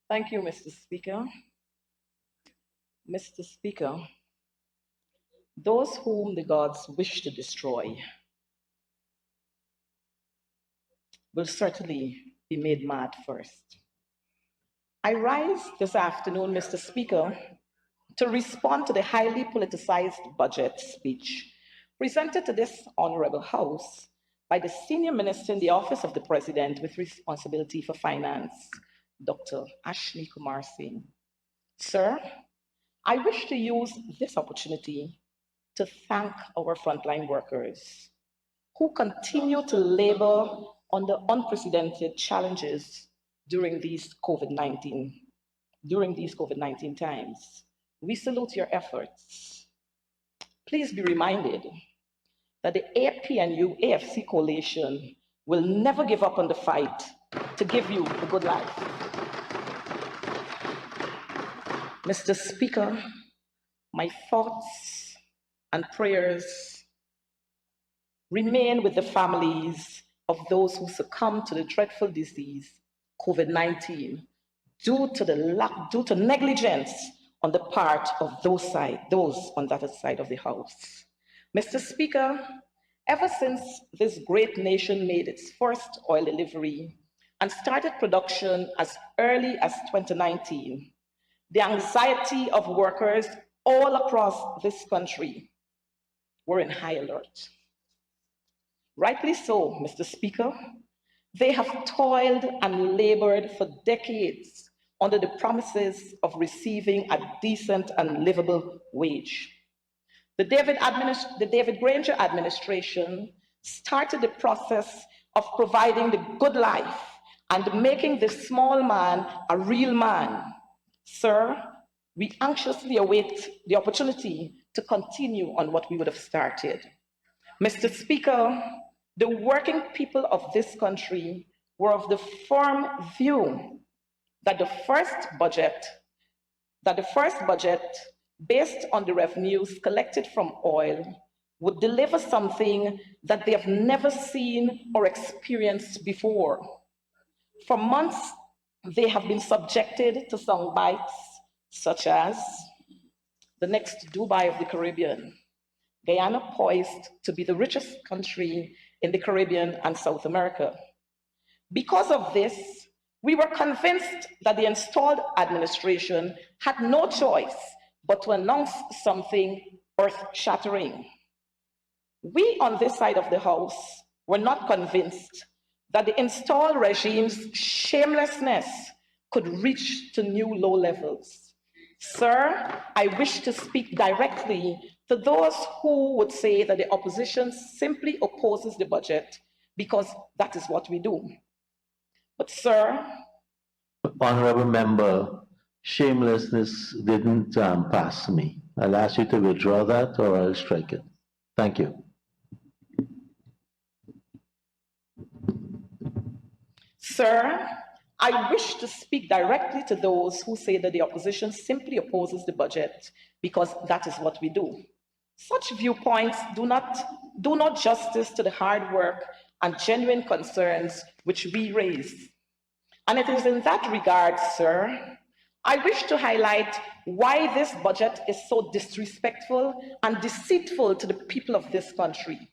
Thank you, Mr. Speaker. Mr. Speaker, those whom the gods wish to destroy will certainly be made mad first. I rise this afternoon, Mr. Speaker, to respond to the highly politicized budget speech presented to this honorable House by the senior minister in the office of the President with responsibility for finance, Dr. Ashni Kumar Singh. Sir, I wish to use this opportunity to thank our frontline workers who continue to labor under unprecedented challenges during these COVID-19 times. We salute your efforts. Please be reminded that the APNU AFC coalition will never give up on the fight to give you a good life. Mr. Speaker, my thoughts and prayers remain with the families of those who succumbed to the dreadful disease, COVID-19, due to negligence on the part of those on that side of the House. Mr. Speaker, ever since this great nation made its first oil delivery and started production as early as 2019, the anxiety of workers all across this country were in high alert. Rightly so, Mr. Speaker, they have toiled and labored for decades under the promises of receiving a decent and livable wage. The David Granger administration started the process of providing the good life and making the small man a real man. Sir, we anxiously await the opportunity to continue on what we would have started. Mr. Speaker, the working people of this country were of the firm view that the first budget, based on the revenues collected from oil, would deliver something that they have never seen or experienced before. For months, they have been subjected to sound bites such as the next Dubai of the Caribbean, Guyana poised to be the richest country in the Caribbean and South America. Because of this, we were convinced that the installed administration had no choice but to announce something earth-shattering. We on this side of the House were not convinced that the installed regime's shamelessness could reach to new low levels. Sir, I wish to speak directly to those who would say that the opposition simply opposes the budget because that is what we do. But sir, Honorable member, shamelessness didn't pass me. I'll ask you to withdraw that or I'll strike it. Thank you. Sir, I wish to speak directly to those who say that the opposition simply opposes the budget because that is what we do. Such viewpoints do not justice to the hard work and genuine concerns which we raise. And it is in that regard, sir, I wish to highlight why this budget is so disrespectful and deceitful to the people of this country.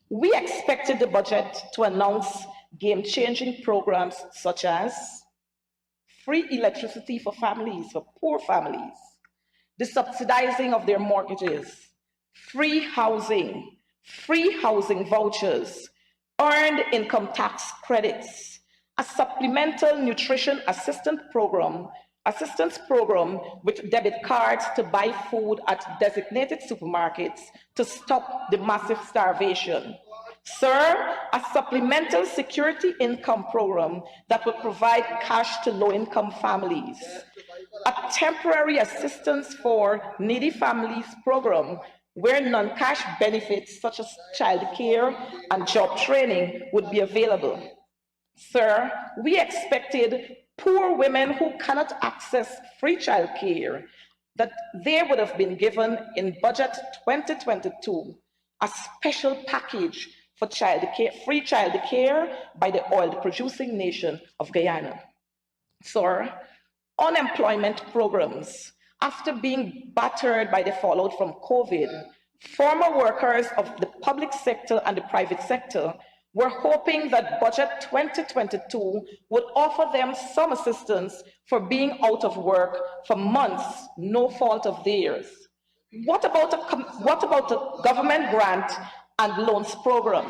We expected the budget to announce game-changing programs such as free electricity for families, for poor families, the subsidizing of their mortgages, free housing vouchers, earned income tax credits, a supplemental nutrition assistance program with debit cards to buy food at designated supermarkets to stop the massive starvation. Sir, a supplemental security income program that would provide cash to low-income families. A temporary assistance for needy families program where non-cash benefits such as childcare and job training would be available. Sir, we expected poor women who cannot access free childcare that they would have been given in budget 2022 a special package for free childcare by the oil-producing nation of Guyana. Sir, unemployment programs. After being battered by the fallout from COVID, former workers of the public sector and the private sector were hoping that Budget 2022 would offer them some assistance for being out of work for months, no fault of theirs. What about a government grant and loans program?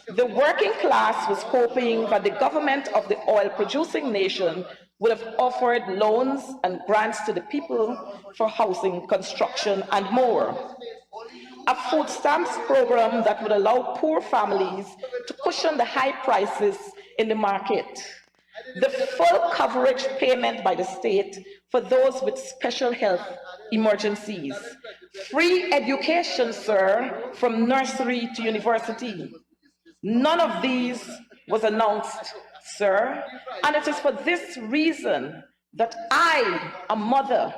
The working class was hoping that the government of the oil-producing nation would have offered loans and grants to the people for housing, construction, and more. A food stamps program that would allow poor families to cushion the high prices in the market. The full coverage payment by the state for those with special health emergencies. Free education, sir, from nursery to university. None of these was announced, sir, and it is for this reason that I, a mother,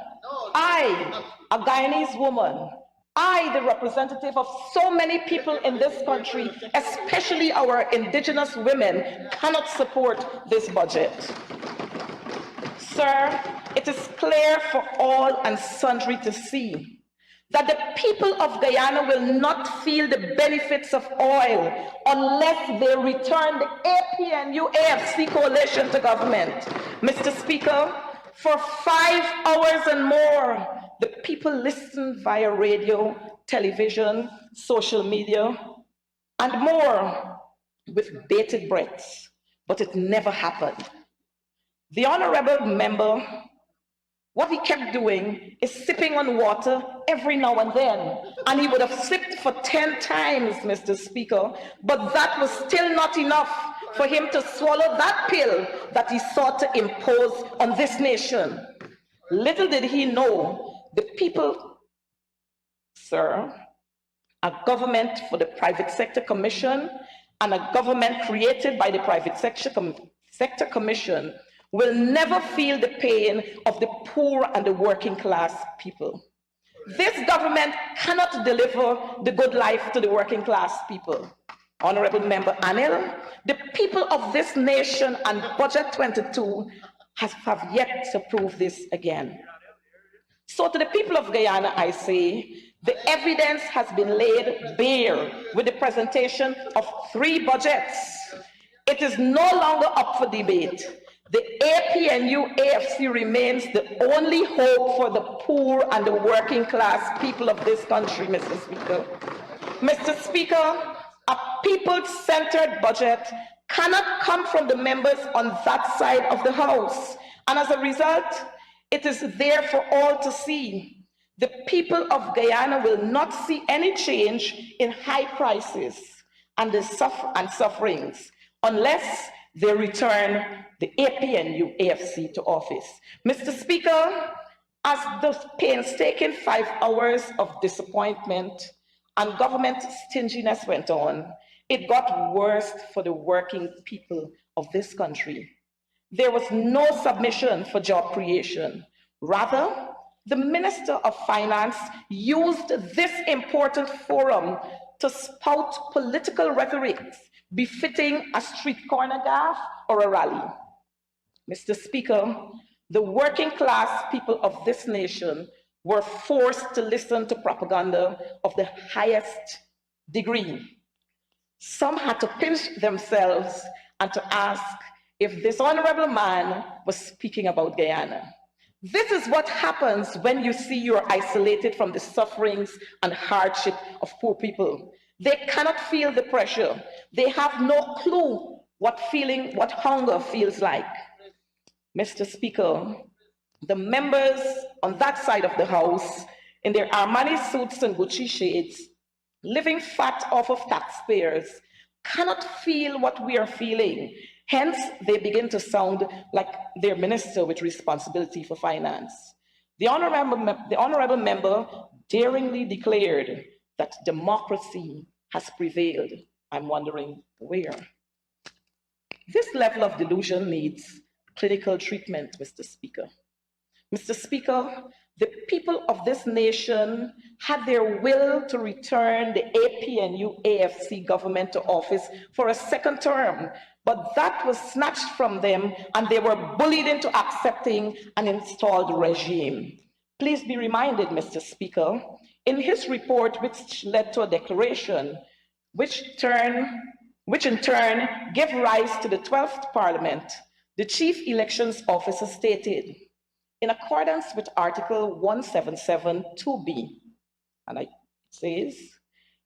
I, a Guyanese woman, I, the representative of so many people in this country, especially our indigenous women, cannot support this budget. Sir, it is clear for all and sundry to see that the people of Guyana will not feel the benefits of oil unless they return the APNU-AFC coalition to government. Mr. Speaker, for 5 hours and more, the people listened via radio, television, social media, and more with bated breaths, but it never happened. The honorable member, what he kept doing is sipping on water every now and then, and he would have sipped for 10 times, Mr. Speaker, but that was still not enough for him to swallow that pill that he sought to impose on this nation. Little did he know the people, sir, a government for the private sector commission and a government created by the private sector commission will never feel the pain of the poor and the working class people. This government cannot deliver the good life to the working class people. Honorable Member Anil, the people of this nation and Budget 22 have yet to prove this again. So to the people of Guyana, I say, the evidence has been laid bare with the presentation of 3 budgets. It is no longer up for debate. The APNU-AFC remains the only hope for the poor and the working class people of this country, Mr. Speaker. Mr. Speaker, a people-centered budget cannot come from the members on that side of the House. And as a result, it is there for all to see. The people of Guyana will not see any change in high prices and sufferings unless they return the APNU-AFC to office. Mr. Speaker, as the painstaking 5 hours of disappointment and government stinginess went on, it got worse for the working people of this country. There was no submission for job creation. Rather, the Minister of Finance used this important forum to spout political rhetoric befitting a street corner gaffe or a rally. Mr. Speaker, the working class people of this nation were forced to listen to propaganda of the highest degree. Some had to pinch themselves and to ask if this honorable man was speaking about Guyana. This is what happens when you see you're isolated from the sufferings and hardship of poor people. They cannot feel the pressure. They have no clue what hunger feels like. Mr. Speaker, the members on that side of the House, in their Armani suits and Gucci shades, living fat off of taxpayers, cannot feel what we are feeling. Hence, they begin to sound like their minister with responsibility for finance. The honorable member daringly declared that democracy has prevailed. I'm wondering where. This level of delusion needs clinical treatment, Mr. Speaker. Mr. Speaker, the people of this nation had their will to return the APNU-AFC government to office for a second term, but that was snatched from them and they were bullied into accepting an installed regime. Please be reminded, Mr. Speaker, in his report, which led to a declaration, which in turn gave rise to the 12th Parliament, the Chief Elections Officer stated, in accordance with Article 177(2)(b, and it says,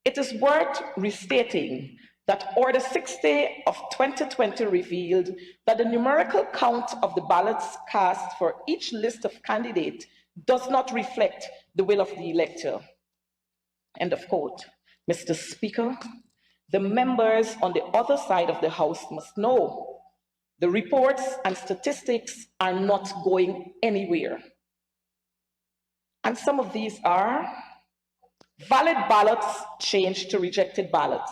it is worth restating that Order 60 of 2020 revealed that the numerical count of the ballots cast for each list of candidates does not reflect the will of the elector. End of quote. Mr. Speaker, the members on the other side of the House must know the reports and statistics are not going anywhere. And some of these are valid ballots changed to rejected ballots.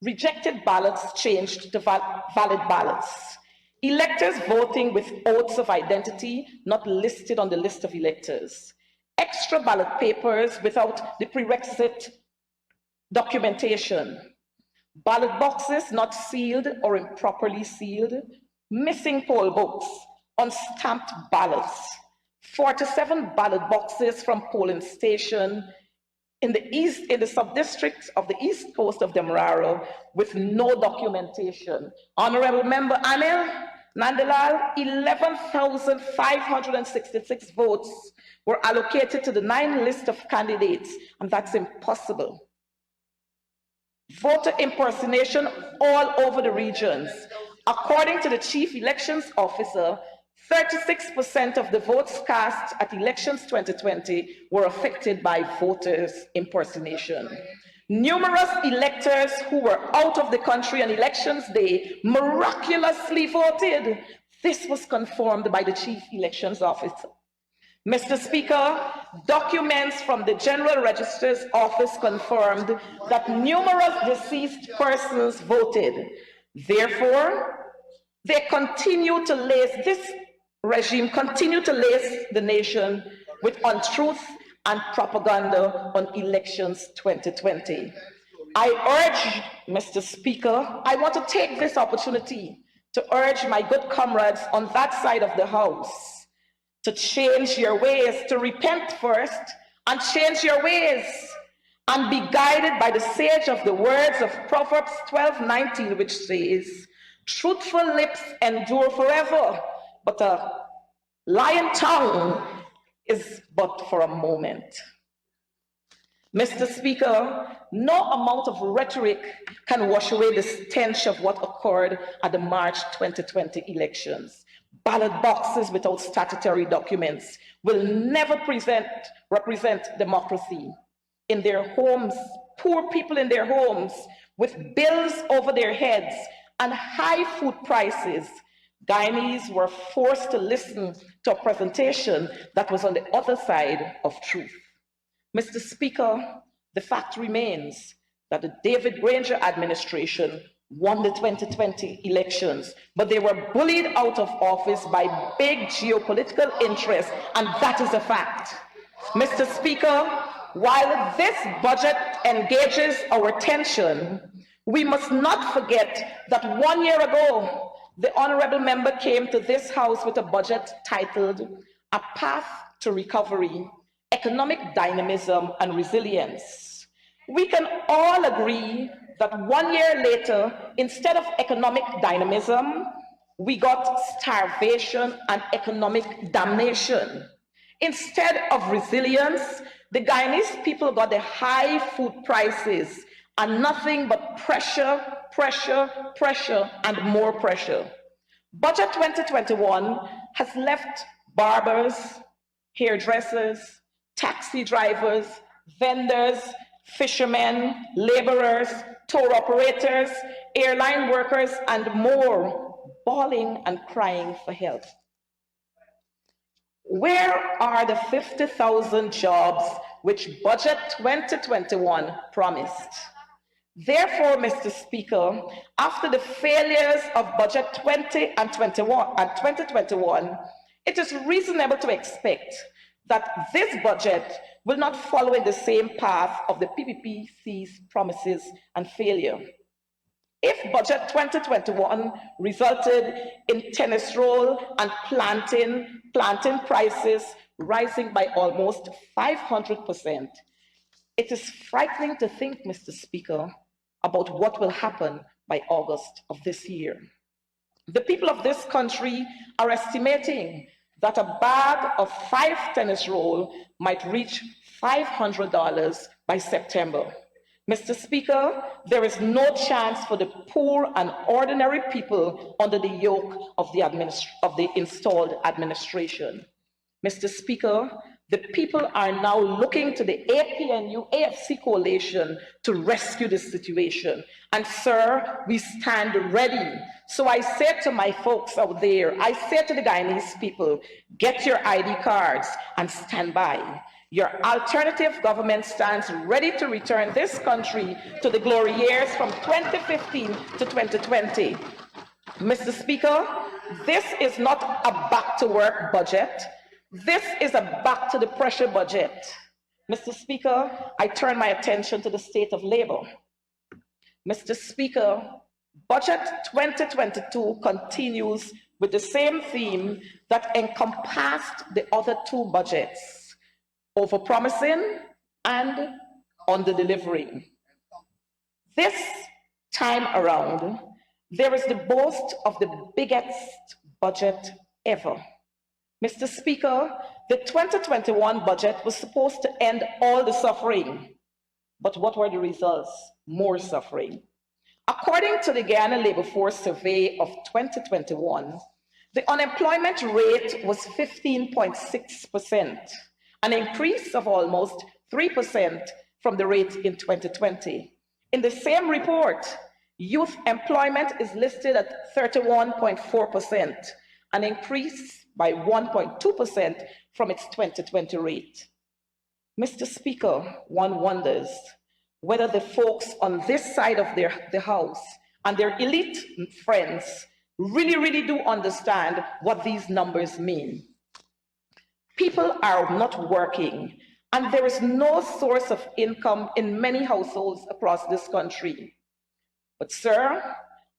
Rejected ballots changed to valid ballots. Electors voting with oaths of identity not listed on the list of electors. Extra ballot papers without the prerequisite documentation. Ballot boxes not sealed or improperly sealed. Missing poll books, unstamped ballots. 47 ballot boxes from polling station in the sub-district of the east coast of Demerara with no documentation. Honorable Member Anil Nandalal, 11,566 votes were allocated to the 9 list of candidates, and that's impossible. Voter impersonation all over the regions. According to the Chief Elections Officer, 36% of the votes cast at elections 2020 were affected by voters' impersonation. Numerous electors who were out of the country on elections day miraculously voted. This was confirmed by the Chief Elections Officer. Mr. Speaker, documents from the General Registrar's Office confirmed that numerous deceased persons voted. Therefore, this regime continued to lace the nation with untruth and propaganda on elections 2020. I urge, Mr. Speaker, I want to take this opportunity to urge my good comrades on that side of the House to change your ways, to repent first and change your ways and be guided by the sage of the words of Proverbs 12:19, which says, truthful lips endure forever, but a lying tongue is but for a moment. Mr. Speaker, no amount of rhetoric can wash away the stench of what occurred at the March 2020 elections. Ballot boxes without statutory documents will never represent democracy. In their homes, poor people in their homes, with bills over their heads and high food prices, Guyanese were forced to listen to a presentation that was on the other side of truth. Mr. Speaker, the fact remains that the David Granger administration won the 2020 elections, but they were bullied out of office by big geopolitical interests, and that is a fact. Mr. Speaker, while this budget engages our attention, we must not forget that 1 year ago, the honorable member came to this House with a budget titled A Path to Recovery, Economic Dynamism and Resilience. We can all agree that 1 year later, instead of economic dynamism, we got starvation and economic damnation. Instead of resilience, the Guyanese people got the high food prices and nothing but pressure, pressure, pressure, and more pressure. Budget 2021 has left barbers, hairdressers, taxi drivers, vendors, fishermen, laborers, tour operators, airline workers, and more bawling and crying for help. Where are the 50,000 jobs which Budget 2021 promised? Therefore, Mr. Speaker, after the failures of Budget 2021, it is reasonable to expect that this budget will not follow in the same path of the PPPC's promises and failure. If budget 2021 resulted in tennis roll and plantain prices rising by almost 500%, it is frightening to think, Mr. Speaker, about what will happen by August of this year. The people of this country are estimating that a bag of 5 tennis rolls might reach $500 by September. Mr. Speaker, there is no chance for the poor and ordinary people under the yoke of the installed administration. Mr. Speaker, the people are now looking to the APNU-AFC coalition to rescue the situation. And sir, we stand ready. So I say to my folks out there, I say to the Guyanese people, get your ID cards and stand by. Your alternative government stands ready to return this country to the glory years from 2015 to 2020. Mr. Speaker, this is not a back to work budget. This is a back to the pressure budget. Mr. Speaker, I turn my attention to the state of labor. Mr. Speaker, budget 2022 continues with the same theme that encompassed the other 2 budgets: overpromising and under-delivering. This time around, there is the boast of the biggest budget ever. Mr. Speaker, the 2021 budget was supposed to end all the suffering, but what were the results? More suffering. According to the Guyana Labor Force Survey of 2021, the unemployment rate was 15.6%. an increase of almost 3% from the rate in 2020. In the same report, youth employment is listed at 31.4%, an increase by 1.2% from its 2020 rate. Mr. Speaker, one wonders whether the folks on this side of the House and their elite friends really do understand what these numbers mean. People are not working, and there is no source of income in many households across this country. But sir,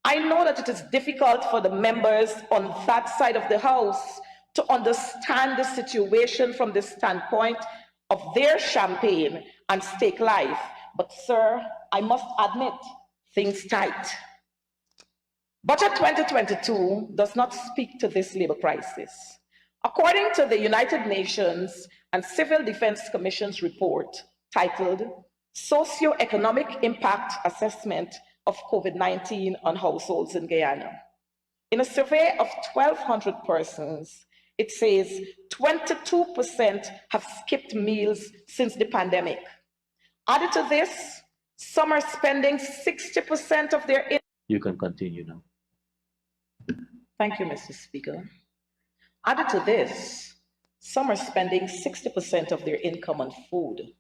I know that it is difficult for the members on that side of the House to understand the situation from the standpoint of their champagne and steak life. But sir, I must admit, things tight. Budget 2022 does not speak to this labor crisis. According to the United Nations and Civil Defense Commission's report titled Socioeconomic Impact Assessment of COVID-19 on Households in Guyana, in a survey of 1,200 persons, it says 22% have skipped meals since the pandemic. Added to this, some are spending 60% of their income. You can continue now. Thank you, Mr. Speaker. Added to this, some are spending 60% of their income on food.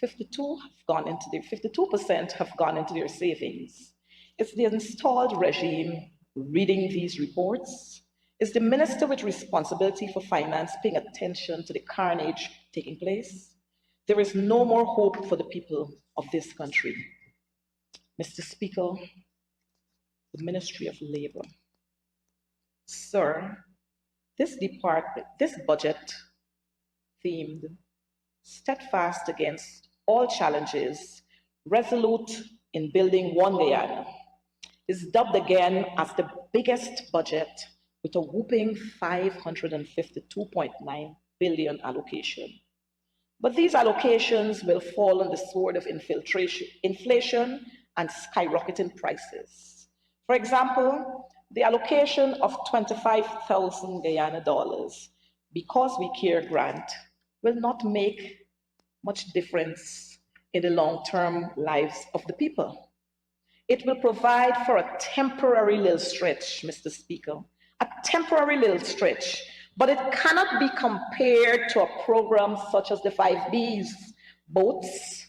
52% have gone into their savings. Is the installed regime reading these reports? Is the minister with responsibility for finance paying attention to the carnage taking place? There is no more hope for the people of this country. Mr. Speaker, the Ministry of Labor. Sir, this budget themed, steadfast against all challenges, resolute in building one Guyana, is dubbed again as the biggest budget with a whopping $552.9 billion allocation. But these allocations will fall on the sword of inflation and skyrocketing prices. For example, the allocation of 25,000 Guyana dollars, Because We Care grant, will not make much difference in the long-term lives of the people. It will provide for a temporary little stretch, Mr. Speaker, a temporary little stretch, but it cannot be compared to a program such as the 5 Bs, boats,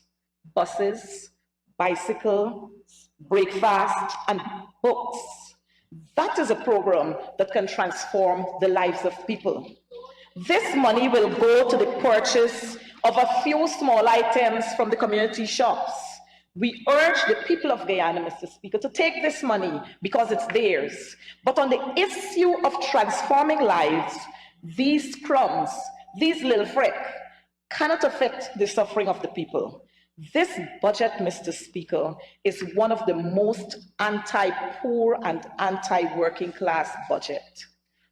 buses, bicycles, breakfast, and books. That is a program that can transform the lives of people. This money will go to the purchase of a few small items from the community shops, We urge the people of Guyana, Mr. Speaker, to take this money because it's theirs. But on the issue of transforming lives, these crumbs, these little frick, cannot affect the suffering of the people. This budget, Mr. Speaker, is one of the most anti-poor and anti-working class budget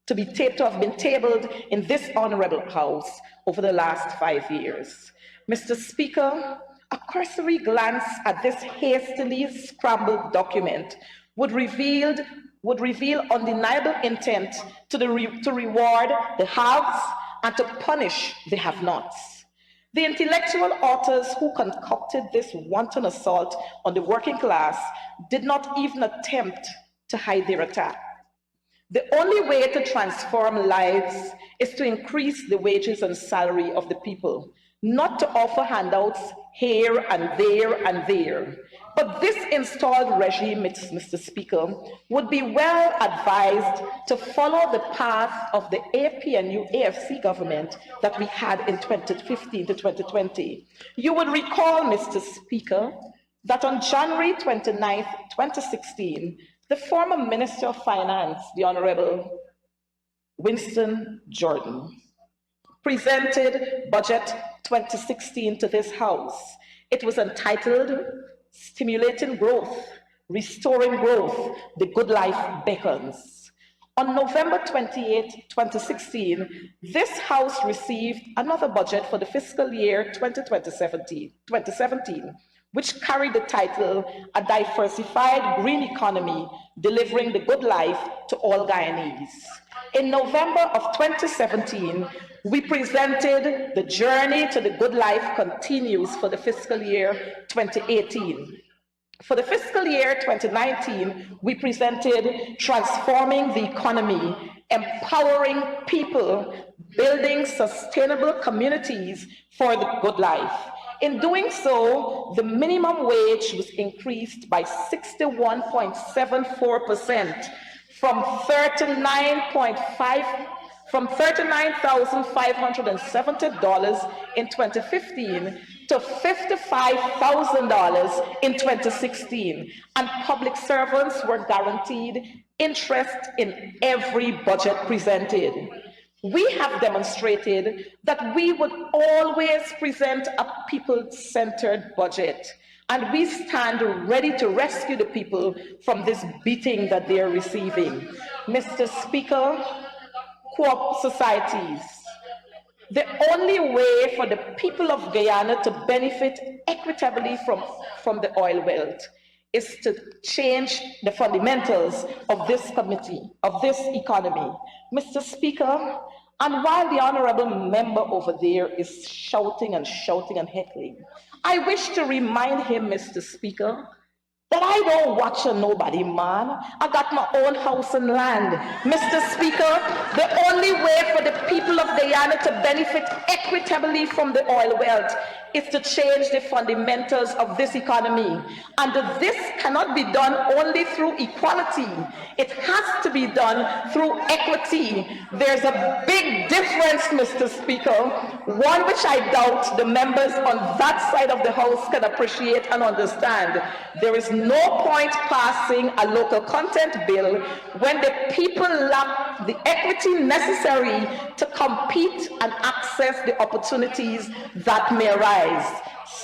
to have been tabled in this honorable House over the last 5 years. Mr. Speaker, a cursory glance at this hastily scrambled document would reveal undeniable intent to reward the haves and to punish the have-nots. The intellectual authors who concocted this wanton assault on the working class did not even attempt to hide their attack. The only way to transform lives is to increase the wages and salary of the people, not to offer handouts here and there and there. But this installed regime, Mr. Speaker, would be well advised to follow the path of the APNU AFC government that we had in 2015 to 2020. You would recall, Mr. Speaker, that on January 29, 2016, the former Minister of Finance, the Honorable Winston Jordan, presented Budget 2016 to this House. It was entitled Stimulating Growth, Restoring Growth, The Good Life Beckons. On November 28, 2016, this House received another budget for the fiscal year 2017, which carried the title, A Diversified Green Economy, Delivering the Good Life to All Guyanese. In November of 2017, we presented The Journey to the Good Life Continues for the fiscal year 2018. For the fiscal year 2019, we presented Transforming the Economy, Empowering People, Building Sustainable Communities for the Good Life. In doing so, the minimum wage was increased by 61.74% from $39,570 in 2015 to $55,000 in 2016, and public servants were guaranteed interest in every budget presented. We have demonstrated that we would always present a people-centered budget, and we stand ready to rescue the people from this beating that they are receiving. Mr. Speaker, co-op societies. The only way for the people of Guyana to benefit equitably from the oil wealth is to change the fundamentals of this economy. Mr. Speaker, and while the honorable member over there is shouting and heckling, I wish to remind him, Mr. Speaker, that I don't watch a nobody, man. I got my own house and land. Mr. Speaker, the only way for the people of Guyana to benefit equitably from the oil wealth is to change the fundamentals of this economy. And this cannot be done only through equality. It has to be done through equity. There's a big difference, Mr. Speaker, one which I doubt the members on that side of the House can appreciate and understand. There is no point passing a local content bill when the people lack the equity necessary to compete and access the opportunities that may arise.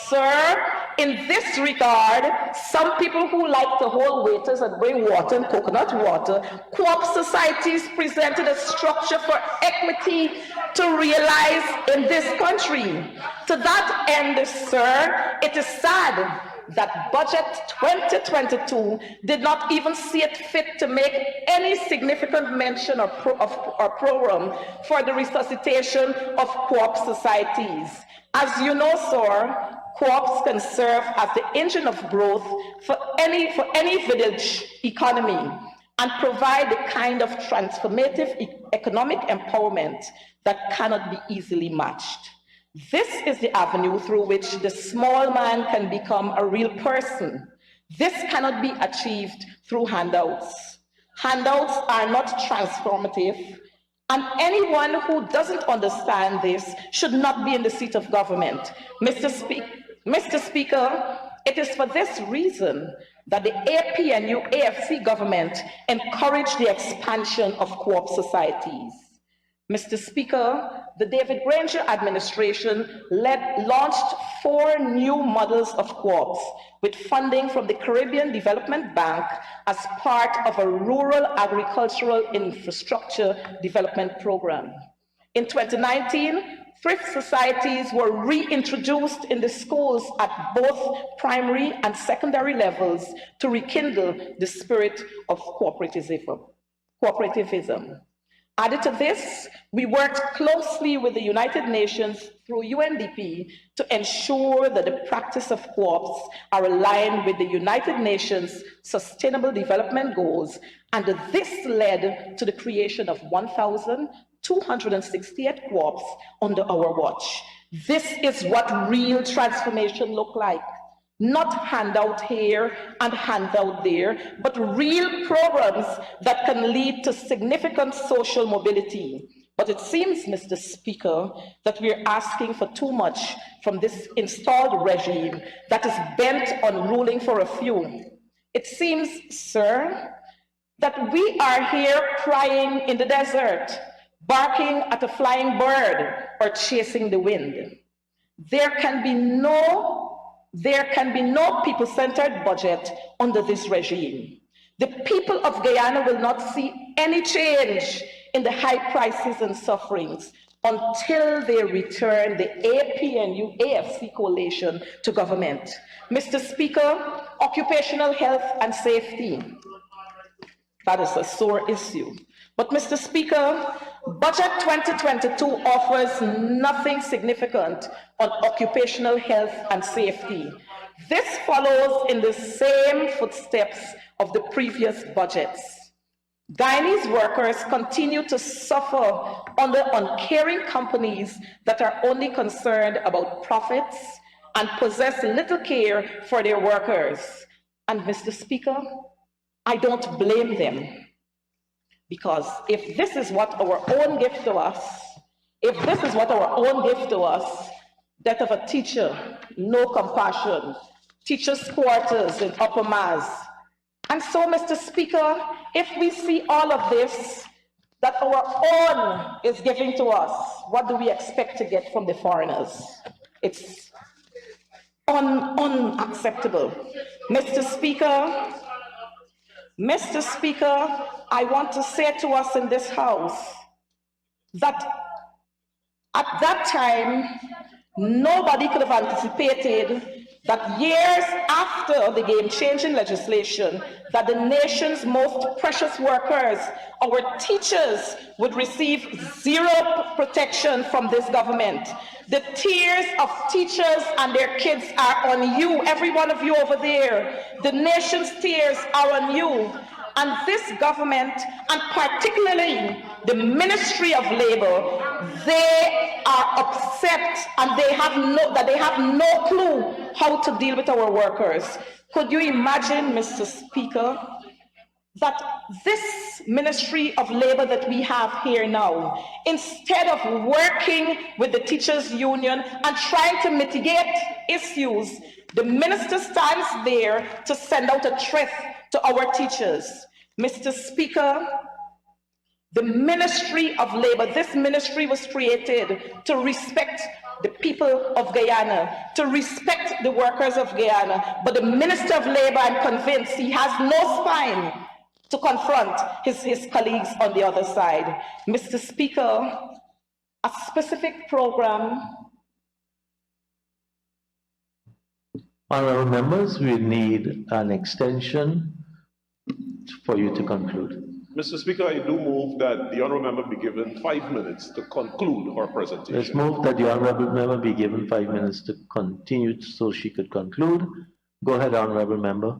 Sir, in this regard, some people who like to hold waiters and bring water and coconut water, co-op societies presented a structure for equity to realize in this country. To that end, sir, it is sad that Budget 2022 did not even see it fit to make any significant mention or program for the resuscitation of co-op societies. As you know, sir, co-ops can serve as the engine of growth for any village economy and provide the kind of transformative economic empowerment that cannot be easily matched. This is the avenue through which the small man can become a real person. This cannot be achieved through handouts. Handouts are not transformative, and anyone who doesn't understand this should not be in the seat of government. Mr. Speaker, It is for this reason that the APNU AFC government encouraged the expansion of co-op societies. Mr. Speaker, the David Granger administration launched 4 new models of co-ops with funding from the Caribbean Development Bank as part of a rural agricultural infrastructure development program. In 2019, thrift societies were reintroduced in the schools at both primary and secondary levels to rekindle the spirit of cooperativism. Added to this, we worked closely with the United Nations through UNDP to ensure that the practice of co-ops are aligned with the United Nations Sustainable Development Goals, and this led to the creation of 1,268 co-ops under our watch. This is what real transformation looks like. Not handout here and handout there, but real programs that can lead to significant social mobility. But it seems, Mr. Speaker, that we're asking for too much from this installed regime that is bent on ruling for a few. It seems, sir, that we are here crying in the desert, barking at a flying bird or chasing the wind. There can be no people-centered budget under this regime. The people of Guyana will not see any change in the high prices and sufferings until they return the APNU AFC coalition to government. Mr. Speaker, occupational health and safety, that is a sore issue. But Mr. Speaker, Budget 2022 offers nothing significant on occupational health and safety. This follows in the same footsteps of the previous budgets. Guyanese workers continue to suffer under uncaring companies that are only concerned about profits and possess little care for their workers. And Mr. Speaker, I don't blame them. Because if this is what our own gift to us, death of a teacher, no compassion, teachers' quarters in Upper Mass. And so, Mr. Speaker, if we see all of this that our own is giving to us, what do we expect to get from the foreigners? It's unacceptable. Mr. Speaker, I want to say to us in this House that at that time, nobody could have anticipated that years after the game-changing legislation, that the nation's most precious workers, our teachers, would receive zero protection from this government. The tears of teachers and their kids are on you, every one of you over there. The nation's tears are on you. And this government, and particularly the Ministry of Labor, they are upset and they have no clue how to deal with our workers. Could you imagine, Mr. Speaker, that this Ministry of Labor that we have here now, instead of working with the teachers' union and trying to mitigate issues, the minister stands there to send out a threat to our teachers. Mr. Speaker, the Ministry of Labor, this ministry was created to respect the people of Guyana, to respect the workers of Guyana, but the Minister of Labor, I'm convinced, he has no spine to confront his colleagues on the other side. Mr. Speaker, a specific program. Honourable members, we need an extension for you to conclude. Mr. Speaker, I do move that the honourable member be given 5 minutes to conclude her presentation. Let's move that the honourable member be given 5 minutes to continue so she could conclude. Go ahead, honourable member.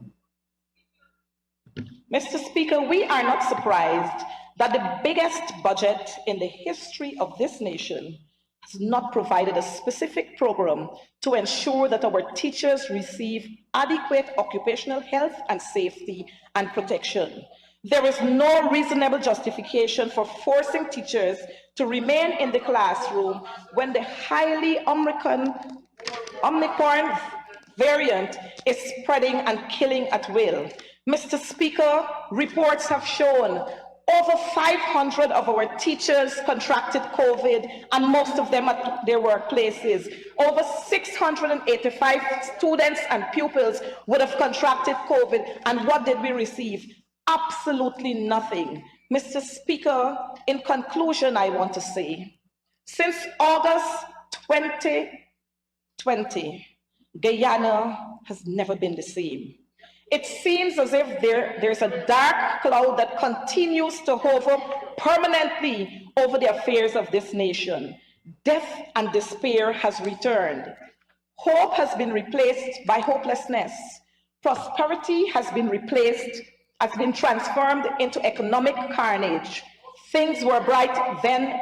Mr. Speaker, we are not surprised that the biggest budget in the history of this nation has not provided a specific program to ensure that our teachers receive adequate occupational health and safety and protection. There is no reasonable justification for forcing teachers to remain in the classroom when the highly omnicorn variant is spreading and killing at will. Mr. Speaker, reports have shown over 500 of our teachers contracted COVID, and most of them at their workplaces. Over 685 students and pupils would have contracted COVID, and what did we receive? Absolutely nothing. Mr. Speaker, in conclusion, I want to say, since August 2020, Guyana has never been the same. It seems as if there's a dark cloud that continues to hover permanently over the affairs of this nation. Death and despair has returned. Hope has been replaced by hopelessness. Prosperity has been transformed into economic carnage. Things were bright then,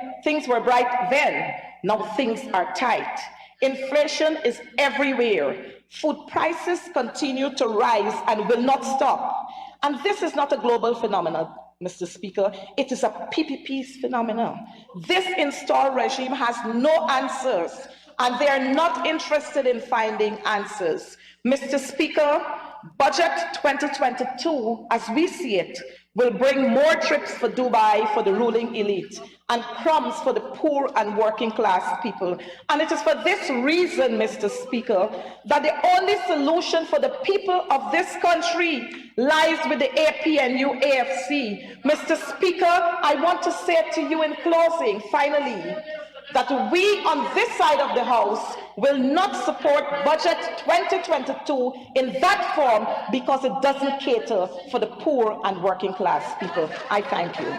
now things are tight. Inflation is everywhere. Food prices continue to rise and will not stop. And this is not a global phenomenon, Mr. Speaker. It is a PPP's phenomenon. This installed regime has no answers, and they are not interested in finding answers. Mr. Speaker, Budget 2022, as we see it, will bring more trips for Dubai for the ruling elite and crumbs for the poor and working class people. And it is for this reason, Mr. Speaker, that the only solution for the people of this country lies with the APNU AFC. Mr. Speaker, I want to say to you in closing, finally, that we on this side of the House will not support Budget 2022 in that form because it doesn't cater for the poor and working class people. I thank you.